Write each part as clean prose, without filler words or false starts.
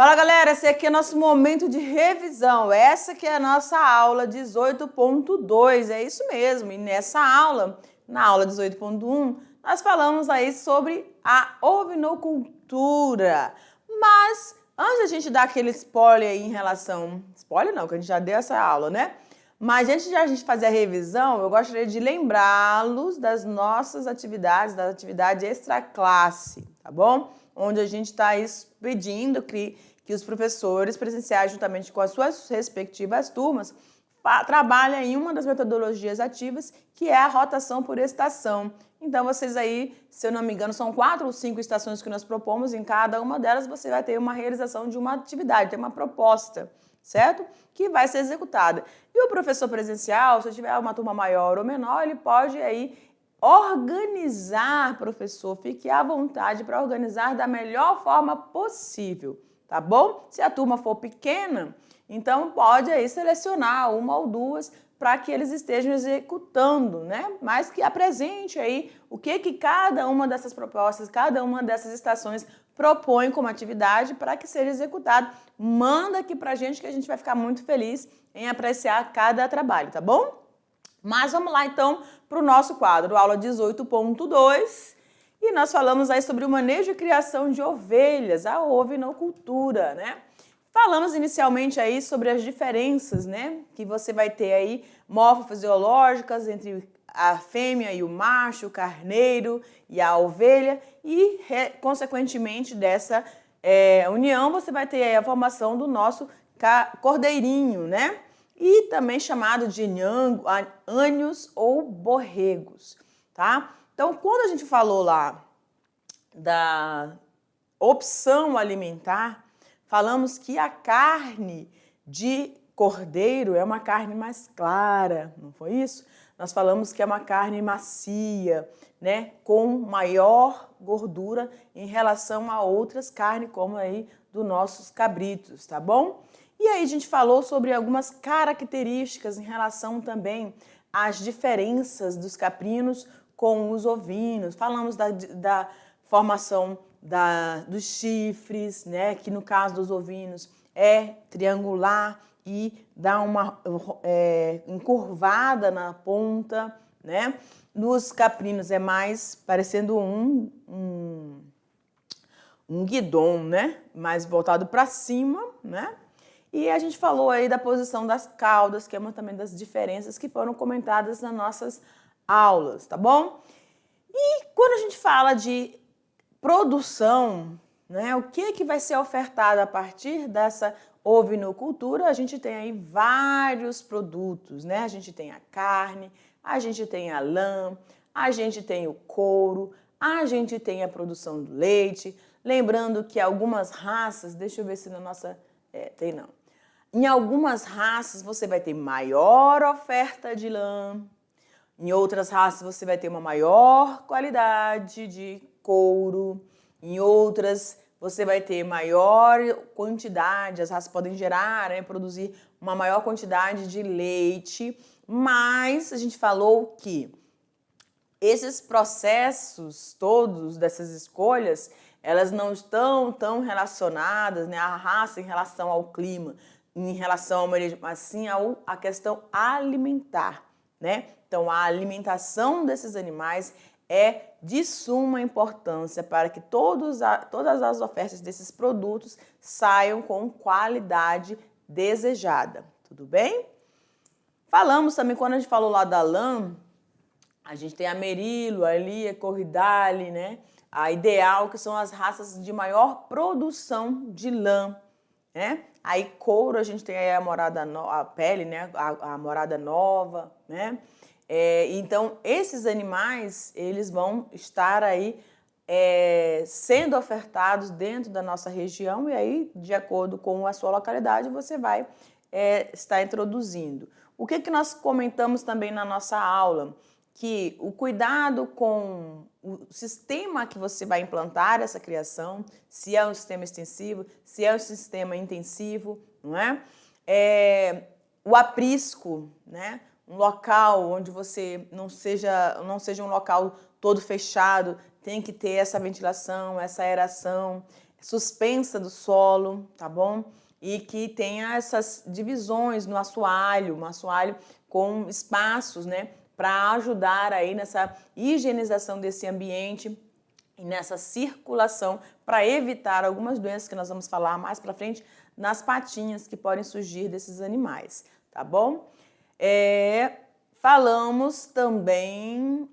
Fala galera, esse aqui é nosso momento de revisão, essa que é a nossa aula 18.2, é isso mesmo, e nessa aula, na aula 18.1, nós falamos aí sobre a ovinocultura, mas antes de a gente dar aquele spoiler aí em relação, spoiler não, que a gente já deu essa aula, né? Mas antes de a gente fazer a revisão, eu gostaria de lembrá-los das nossas atividades, da atividade extra classe, tá bom? Onde a gente está pedindo que os professores presenciais, juntamente com as suas respectivas turmas, trabalhem em uma das metodologias ativas, que é a rotação por estação. Então, vocês aí, se eu não me engano, são 4 ou 5 estações que nós propomos, em cada uma delas você vai ter uma realização de uma atividade, tem uma proposta, certo? Que vai ser executada. E o professor presencial, se tiver uma turma maior ou menor, ele pode aí organizar, professor, fique à vontade para organizar da melhor forma possível, tá bom? Se a turma for pequena, então pode aí selecionar uma ou duas para que eles estejam executando, né? Mas que apresente aí o que cada uma dessas propostas, cada uma dessas estações propõe como atividade para que seja executado. Manda aqui pra gente que a gente vai ficar muito feliz em apreciar cada trabalho, tá bom? Mas vamos lá então para o nosso quadro, aula 18.2, e nós falamos aí sobre o manejo e criação de ovelhas, a ovinocultura, né? Falamos inicialmente aí sobre as diferenças, né, que você vai ter aí morfofisiológicas entre a fêmea e o macho, o carneiro e a ovelha, e consequentemente dessa união você vai ter aí a formação do nosso cordeirinho, né? E também chamado de ânios ou borregos, tá? Então, quando a gente falou lá da opção alimentar, falamos que a carne de cordeiro é uma carne mais clara, não foi isso? Nós falamos que é uma carne macia, né, com maior gordura em relação a outras carnes, como aí dos nossos cabritos, tá bom? E aí a gente falou sobre algumas características em relação também às diferenças dos caprinos com os ovinos. Falamos da formação dos chifres, né, que no caso dos ovinos é triangular e dá uma encurvada na ponta, né? Nos caprinos é mais parecendo um guidon, né? Mais voltado para cima, né? E a gente falou aí da posição das caudas, que é uma também das diferenças que foram comentadas nas nossas aulas, tá bom? E quando a gente fala de produção, né, o que vai ser ofertado a partir dessa ovinocultura? A gente tem aí vários produtos, né? A gente tem a carne, a gente tem a lã, a gente tem o couro, a gente tem a produção do leite. Lembrando que algumas raças, deixa eu ver se na nossa... tem não. Em algumas raças você vai ter maior oferta de lã, em outras raças você vai ter uma maior qualidade de couro, em outras você vai ter maior quantidade, as raças podem gerar, né, produzir uma maior quantidade de leite, mas a gente falou que esses processos todos dessas escolhas, elas não estão tão relacionadas, né, à raça em relação ao clima, em relação ao manejo, mas sim à questão alimentar, né? Então, a alimentação desses animais é de suma importância para que todas as ofertas desses produtos saiam com qualidade desejada, tudo bem? Falamos também, quando a gente falou lá da lã, a gente tem a Merilo, a Lia, a Corridale, né? A Ideal, que são as raças de maior produção de lã, né? Aí couro, a gente tem aí a pele, né? A morada nova, né? Então, esses animais, eles vão estar aí sendo ofertados dentro da nossa região e aí, de acordo com a sua localidade, você vai estar introduzindo. O que nós comentamos também na nossa aula? Que o cuidado com o sistema que você vai implantar essa criação, se é um sistema extensivo, se é um sistema intensivo, não é? O aprisco, né? Um local onde você não seja um local todo fechado, tem que ter essa ventilação, essa aeração, suspensa do solo, tá bom? E que tenha essas divisões no assoalho, um assoalho com espaços, né, para ajudar aí nessa higienização desse ambiente e nessa circulação para evitar algumas doenças que nós vamos falar mais para frente nas patinhas que podem surgir desses animais, tá bom? Falamos também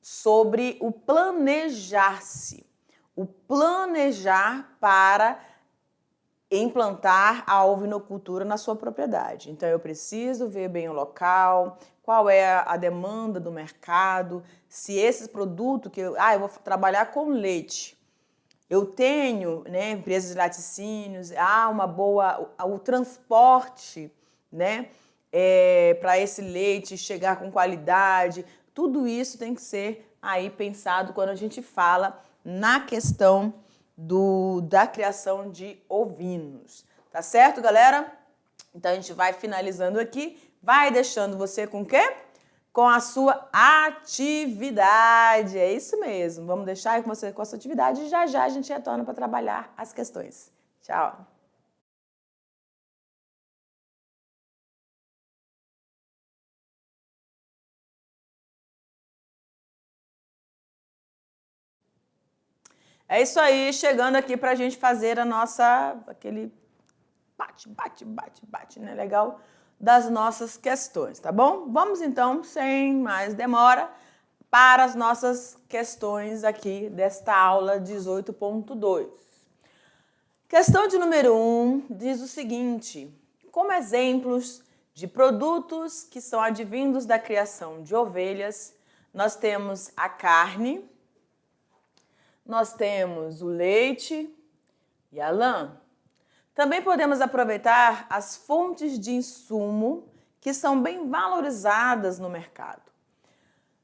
sobre o planejar-se, o planejar para implantar a ovinocultura na sua propriedade. Então, eu preciso ver bem o local, qual é a demanda do mercado, se esses produtos que eu vou trabalhar com leite. Eu tenho, né, empresas de laticínios, o transporte, né, para esse leite chegar com qualidade. Tudo isso tem que ser aí pensado quando a gente fala na questão da criação de ovinos. Tá certo, galera? Então, a gente vai finalizando aqui. Vai deixando você com o quê? Com a sua atividade. É isso mesmo. Vamos deixar aí com você com a sua atividade e já a gente retorna para trabalhar as questões. Tchau! É isso aí, chegando aqui para a gente fazer aquele bate, né? Legal, das nossas questões, tá bom? Vamos então, sem mais demora, para as nossas questões aqui desta aula 18.2. Questão de número 1 diz o seguinte: como exemplos de produtos que são advindos da criação de ovelhas, nós temos a carne, nós temos o leite e a lã. Também podemos aproveitar as fontes de insumo que são bem valorizadas no mercado.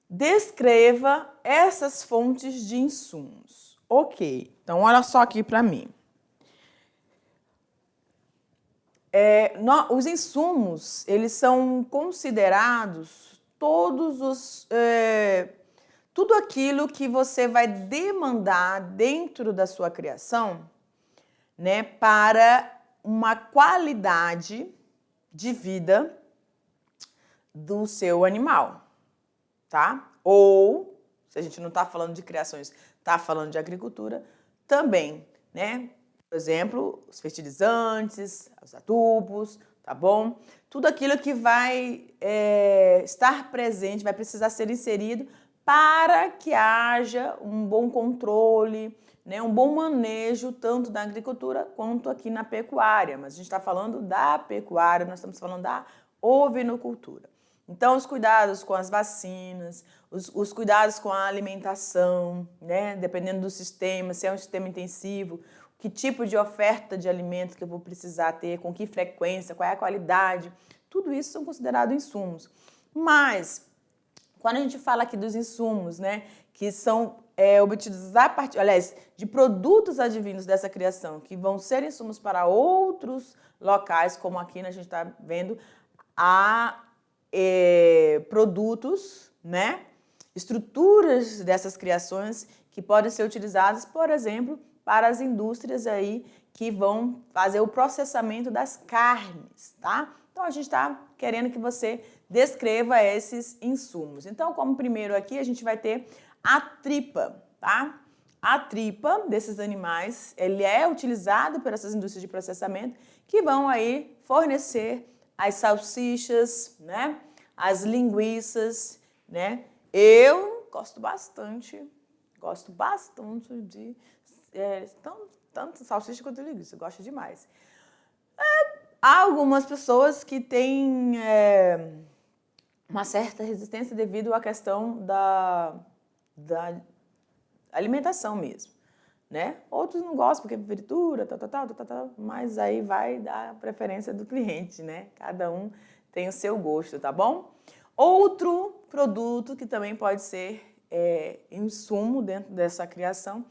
Descreva essas fontes de insumos. Ok, então olha só aqui para mim. Os insumos, eles são considerados tudo aquilo que você vai demandar dentro da sua criação, né, para uma qualidade de vida do seu animal, tá? Ou, se a gente não está falando de criações, está falando de agricultura, também, né? Por exemplo, os fertilizantes, os adubos, tá bom? Tudo aquilo que vai estar presente, vai precisar ser inserido para que haja um bom controle, né, um bom manejo tanto da agricultura quanto aqui na pecuária. Mas a gente está falando da pecuária, nós estamos falando da ovinocultura. Então, os cuidados com as vacinas, os cuidados com a alimentação, né, dependendo do sistema, se é um sistema intensivo, que tipo de oferta de alimento que eu vou precisar ter, com que frequência, qual é a qualidade, tudo isso são considerados insumos. Mas, quando a gente fala aqui dos insumos, né, que são obtidos a partir, aliás, de produtos advindos dessa criação, que vão ser insumos para outros locais, como aqui a gente está vendo, produtos, né, estruturas dessas criações que podem ser utilizadas, por exemplo, para as indústrias aí que vão fazer o processamento das carnes, tá? Então, a gente está querendo que você descreva esses insumos. Então, como primeiro aqui, a gente vai ter a tripa, tá? A tripa desses animais, ele é utilizado por essas indústrias de processamento que vão aí fornecer as salsichas, né? As linguiças, né? Eu gosto bastante de tanto salsicha quanto linguiça, eu gosto demais. Há algumas pessoas que têm uma certa resistência devido à questão da alimentação mesmo, né? Outros não gostam porque é fritura, mas aí vai da preferência do cliente, né? Cada um tem o seu gosto, tá bom? Outro produto que também pode ser insumo dentro dessa criação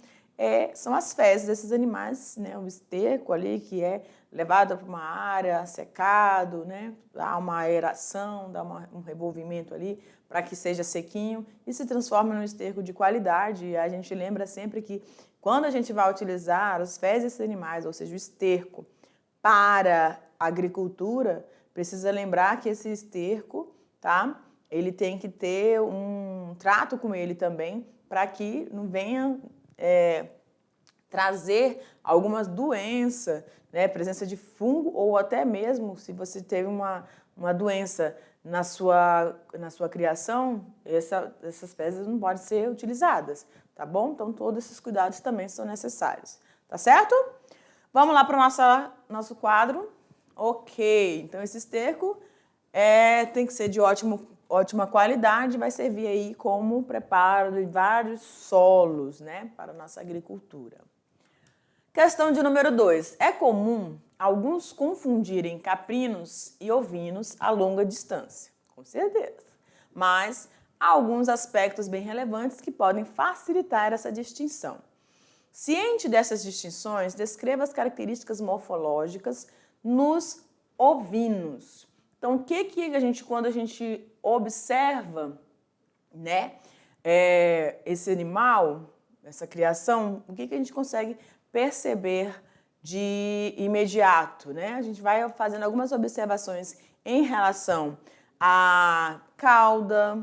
são as fezes desses animais, né? O esterco ali que é levado para uma área, secado, né? Dá uma aeração, dá um revolvimento ali para que seja sequinho e se transforma num esterco de qualidade. E a gente lembra sempre que quando a gente vai utilizar as fezes desses animais, ou seja, o esterco, para a agricultura, precisa lembrar que esse esterco, tá? Ele tem que ter um trato com ele também, para que não venha trazer algumas doenças, né? Presença de fungo, ou até mesmo se você teve uma doença na sua criação, essas fezes não podem ser utilizadas, tá bom? Então, todos esses cuidados também são necessários, tá certo? Vamos lá para o nosso quadro. Ok, então esse esterco tem que ser de ótima qualidade, vai servir aí como preparo de vários solos, né, para a nossa agricultura. Questão de número 2. É comum alguns confundirem caprinos e ovinos a longa distância, com certeza, mas há alguns aspectos bem relevantes que podem facilitar essa distinção. Ciente dessas distinções, descreva as características morfológicas nos ovinos. Então, o que a gente, quando a gente observa, né, esse animal, essa criação, o que a gente consegue perceber de imediato, né? A gente vai fazendo algumas observações em relação à cauda,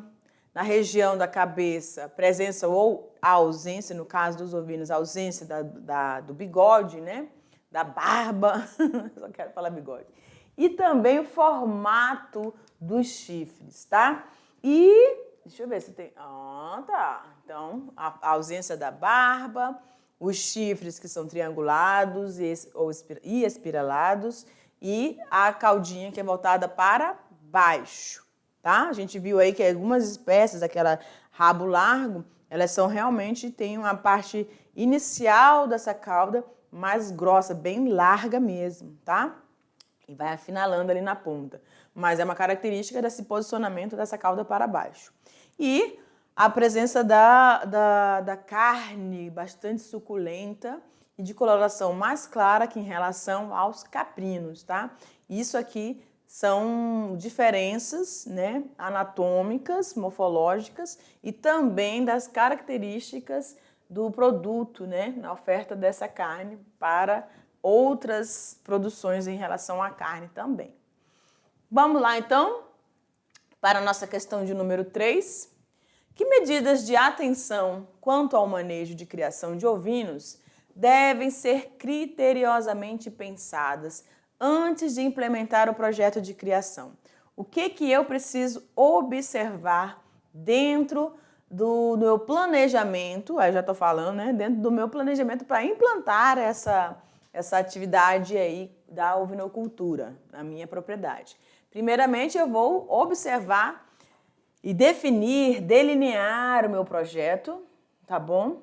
na região da cabeça, presença ou a ausência, no caso dos ovinos, a ausência do bigode, né? Da barba, só quero falar bigode. E também o formato dos chifres, tá? E, deixa eu ver se tem... tá. Então, a ausência da barba, os chifres que são triangulados e espiralados, e a caudinha que é voltada para baixo, tá? A gente viu aí que algumas espécies, aquela rabo largo, elas são realmente, tem uma parte inicial dessa cauda mais grossa, bem larga mesmo, tá? E vai afinalando ali na ponta. Mas é uma característica desse posicionamento dessa cauda para baixo. E a presença da carne bastante suculenta e de coloração mais clara que em relação aos caprinos, tá? Isso aqui são diferenças, né, anatômicas, morfológicas e também das características do produto, né, na oferta dessa carne para outras produções em relação à carne também. Vamos lá, então, para a nossa questão de número 3. Que medidas de atenção quanto ao manejo de criação de ovinos devem ser criteriosamente pensadas antes de implementar o projeto de criação? O que eu preciso observar dentro do meu planejamento, aí já estou falando, né, dentro do meu planejamento para implantar essa atividade aí da ovinocultura na minha propriedade? Primeiramente, eu vou observar e delinear o meu projeto, tá bom?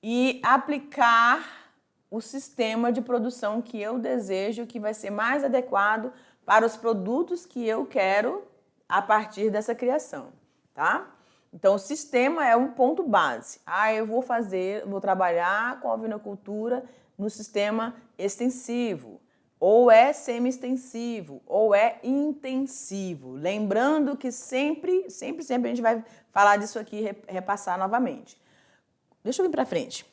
E aplicar o sistema de produção que eu desejo, que vai ser mais adequado para os produtos que eu quero a partir dessa criação, tá? Então, o sistema é um ponto base. Eu vou trabalhar com a ovinocultura no sistema extensivo, ou é semi-extensivo, ou é intensivo. Lembrando que sempre a gente vai falar disso aqui e repassar novamente. Deixa eu vir para frente.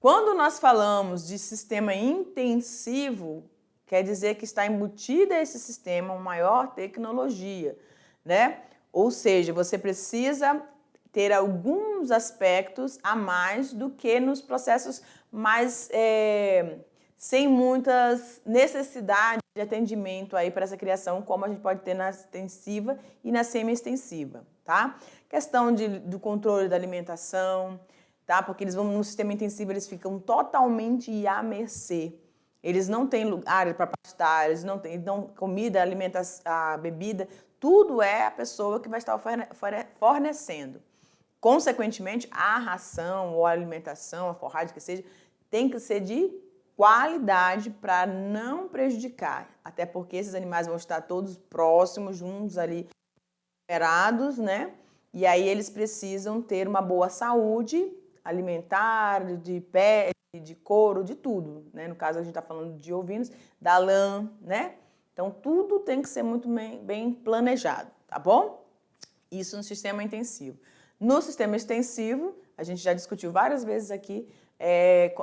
Quando nós falamos de sistema intensivo, quer dizer que está embutida a esse sistema uma maior tecnologia, né? Ou seja, você precisa ter alguns aspectos a mais do que nos processos mais... sem muitas necessidades de atendimento aí para essa criação, como a gente pode ter na extensiva e na semi-extensiva, tá? Questão do controle da alimentação, tá? Porque eles vão no sistema intensivo, eles ficam totalmente à mercê. Eles não têm lugar para pastar, eles não têm comida, alimentação, a bebida, tudo é a pessoa que vai estar fornecendo. Consequentemente, a ração ou a alimentação, a forragem que seja, tem que ser de qualidade para não prejudicar, até porque esses animais vão estar todos próximos, juntos ali, operados, né? E aí eles precisam ter uma boa saúde alimentar, de pele, de couro, de tudo, né? No caso a gente está falando de ovinos, da lã, né? Então tudo tem que ser muito bem planejado, tá bom? Isso no sistema intensivo. No sistema extensivo, a gente já discutiu várias vezes aqui,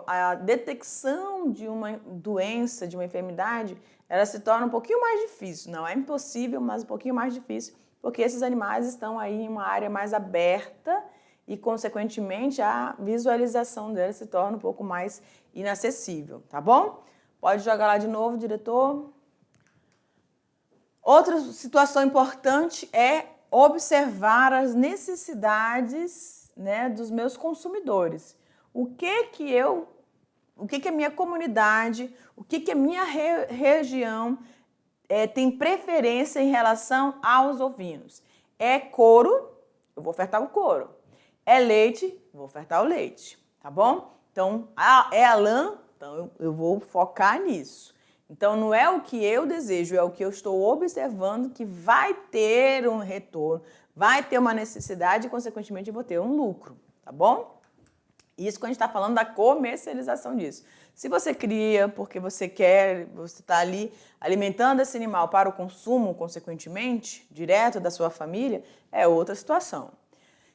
a detecção de uma doença, de uma enfermidade, ela se torna um pouquinho mais difícil. Não é impossível, mas um pouquinho mais difícil, porque esses animais estão aí em uma área mais aberta e, consequentemente, a visualização deles se torna um pouco mais inacessível, tá bom? Pode jogar lá de novo, diretor. Outra situação importante é observar as necessidades, né, dos meus consumidores. O que a minha comunidade, o que a minha região tem preferência em relação aos ovinos. É couro, eu vou ofertar o couro. É leite, vou ofertar o leite, tá bom? Então, é a lã, então eu vou focar nisso. Então, não é o que eu desejo, é o que eu estou observando que vai ter um retorno, vai ter uma necessidade e, consequentemente, eu vou ter um lucro, tá bom? Isso quando a gente está falando da comercialização disso. Se você cria porque você quer, você está ali alimentando esse animal para o consumo, consequentemente, direto da sua família, é outra situação.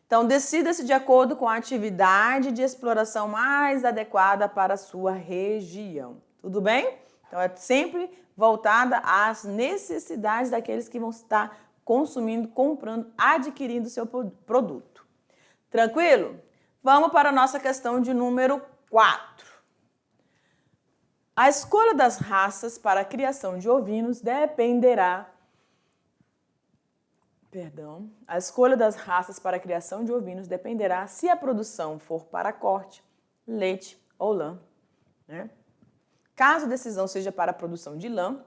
Então, decida-se de acordo com a atividade de exploração mais adequada para a sua região. Tudo bem? Então, é sempre voltada às necessidades daqueles que vão estar consumindo, comprando, adquirindo o seu produto. Tranquilo? Vamos para a nossa questão de número 4. A escolha das raças para a criação de ovinos dependerá... A escolha das raças para a criação de ovinos dependerá se a produção for para corte, leite ou lã, né? Caso a decisão seja para a produção de lã,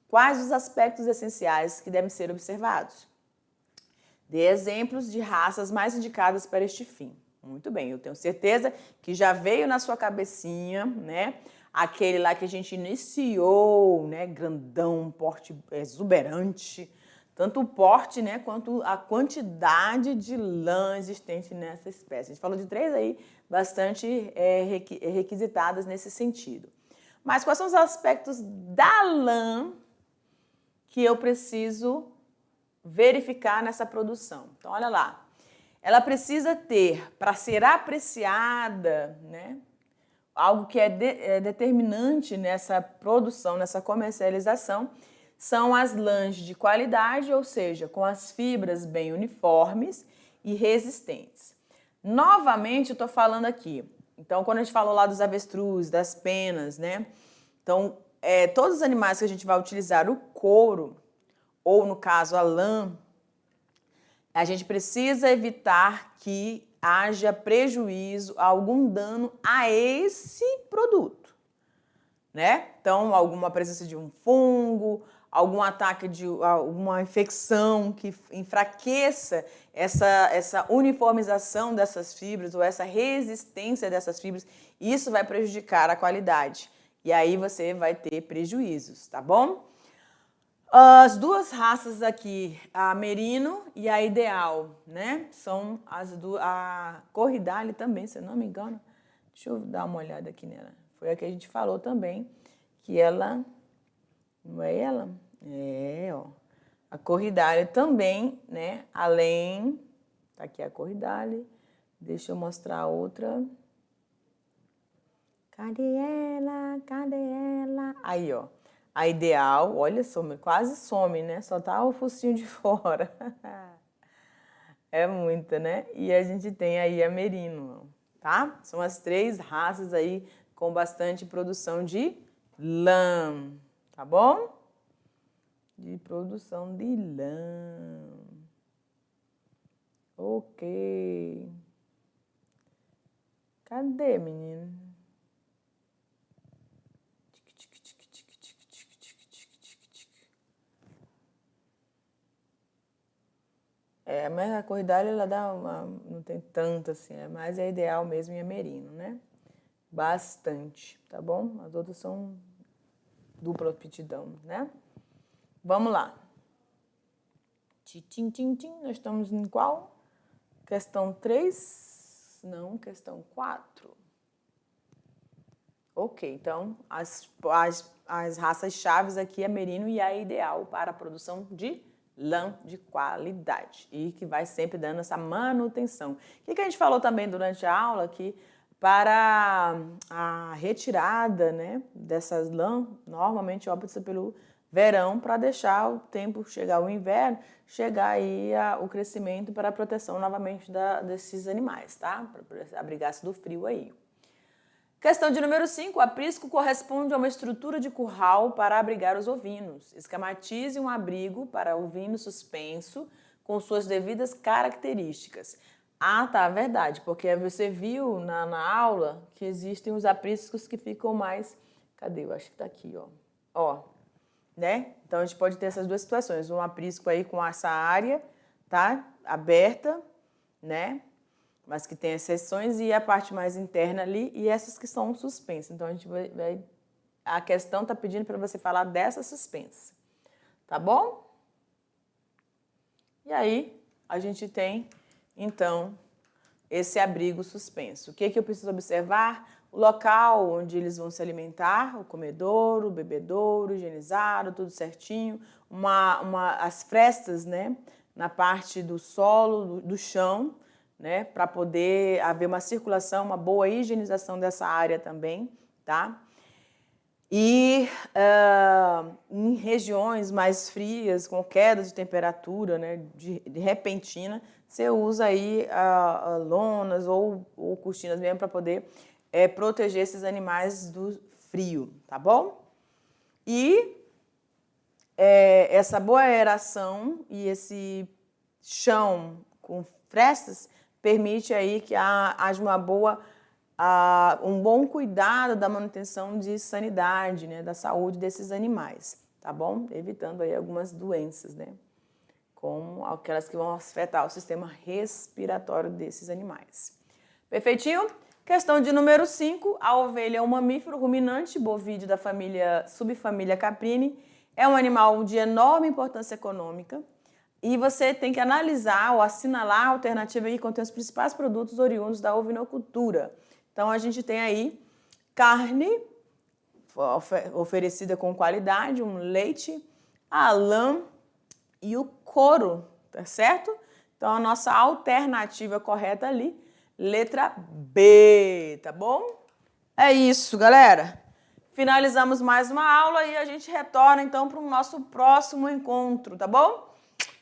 quais os aspectos essenciais que devem ser observados? Dê exemplos de raças mais indicadas para este fim. Muito bem, eu tenho certeza que já veio na sua cabecinha, né? Aquele lá que a gente iniciou, né? Grandão, porte exuberante. Tanto o porte, né, quanto a quantidade de lã existente nessa espécie. A gente falou de 3 aí, bastante requisitadas nesse sentido. Mas quais são os aspectos da lã que eu preciso verificar nessa produção? Então, olha lá. Ela precisa ter, para ser apreciada, né, algo que é determinante nessa produção, nessa comercialização, são as lãs de qualidade, ou seja, com as fibras bem uniformes e resistentes. Novamente, eu estou falando aqui. Então, quando a gente falou lá dos avestruz, das penas, né? Então, todos os animais que a gente vai utilizar o couro, ou no caso a lã, a gente precisa evitar que haja prejuízo, algum dano a esse produto, né? Então, alguma presença de um fungo, algum ataque de alguma infecção que enfraqueça essa uniformização dessas fibras ou essa resistência dessas fibras, isso vai prejudicar a qualidade. E aí você vai ter prejuízos, tá bom? As duas raças aqui, a Merino e a Ideal, né? São a Corridale também, se eu não me engano. Deixa eu dar uma olhada aqui nela. Foi a que a gente falou também, que ela... Não é ela? Ó. A Corridale também, né? Além... Tá aqui a Corridale. Deixa eu mostrar a outra. Cadê ela? Cadê ela? Aí, ó. A Ideal, olha, quase some, né? Só tá o focinho de fora. É muita, né? E a gente tem aí a Merino, tá? São as 3 raças aí com bastante produção de lã, tá bom? De produção de lã. Ok. Cadê, menino? Mas a Corridale, ela dá não tem tanto assim, mas é ideal mesmo em Merino, né? Bastante, tá bom? As outras são dupla aptidão, né? Vamos lá. Nós estamos em qual? Questão 3? Não, questão 4. Ok, então as raças chaves aqui é Merino e a Ideal para a produção de lã de qualidade e que vai sempre dando essa manutenção. O que a gente falou também durante a aula? Que para a retirada, né, dessas lã, normalmente opta-se pelo verão para deixar o tempo chegar o inverno, chegar aí o crescimento para a proteção novamente desses animais, tá? Para abrigar-se do frio aí. Questão de número 5. O aprisco corresponde a uma estrutura de curral para abrigar os ovinos. Esquematize um abrigo para ovino suspenso com suas devidas características. Ah, tá, verdade, porque você viu na aula que existem os apriscos que ficam mais... Cadê? Eu acho que tá aqui, ó. Ó, né? Então, a gente pode ter essas duas situações. Um aprisco aí com essa área, tá? Aberta, né? Mas que tem exceções, e a parte mais interna ali, e essas que são suspensas. Então, a gente vai a questão está pedindo para você falar dessa suspensa, tá bom? E aí, a gente tem, então, esse abrigo suspenso. O que eu preciso observar? O local onde eles vão se alimentar, o comedouro, o bebedouro, higienizado, tudo certinho. As frestas, né, na parte do solo, do chão, né, para poder haver uma circulação, uma boa higienização dessa área também, tá? E em regiões mais frias, com queda de temperatura, né, de repentina, você usa aí lonas ou cortinas mesmo para poder proteger esses animais do frio, tá bom? E essa boa aeração e esse chão com frestas permite aí que haja um bom cuidado da manutenção de sanidade, né, da saúde desses animais, tá bom? Evitando aí algumas doenças, né, como aquelas que vão afetar o sistema respiratório desses animais. Perfeitinho? Questão de número 5, a ovelha é um mamífero ruminante bovídeo da subfamília Caprini, é um animal de enorme importância econômica. E você tem que analisar ou assinalar a alternativa que contém os principais produtos oriundos da ovinocultura. Então, a gente tem aí carne oferecida com qualidade, um leite, a lã e o couro, tá certo? Então, a nossa alternativa correta ali, letra B, tá bom? É isso, galera. Finalizamos mais uma aula e a gente retorna, então, para o nosso próximo encontro, tá bom?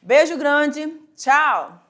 Beijo grande, tchau!